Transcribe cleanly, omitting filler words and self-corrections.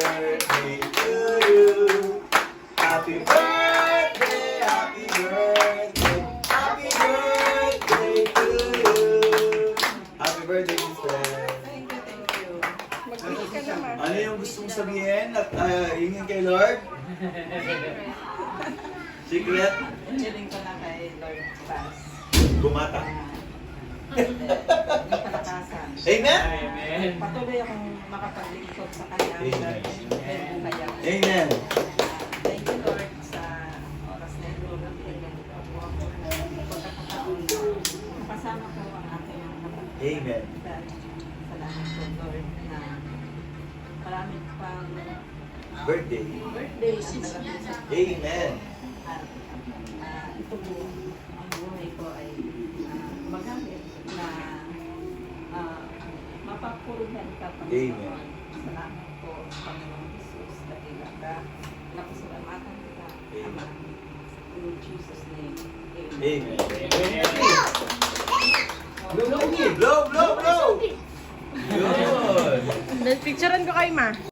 birthday to you. Happy birthday, happy birthday, happy birthday to you. Happy birthday, sister. Thank you. Mag-wish ka naman. Ano yung gusto mong sabihin at hingin kay Lord? Secret? Hiling ko na kay Lord Paz. Bumata. May kalakasan. Amen? Patuloy akong makapaglingkod sa kanya. Amen. May kaya. Amen. Thank you, Lord, sa oras na ito. Nagpagyan po ako ng pagkakataon. Kasama ko ang aking mga kapatid. Amen. Salamat po, Lord, na marami pang Birthday. birthday ang nalapit sa Amen. at ito po, ang buhay ko ay magamit na mapapurihan ka pa. Amen. Salamat po, Panginoong Jesus, dahil napasalamatan kita, Ama. In Jesus' name, Amen. Amen. Blow, blow, blow! Yun! Picturean ko kay Ma.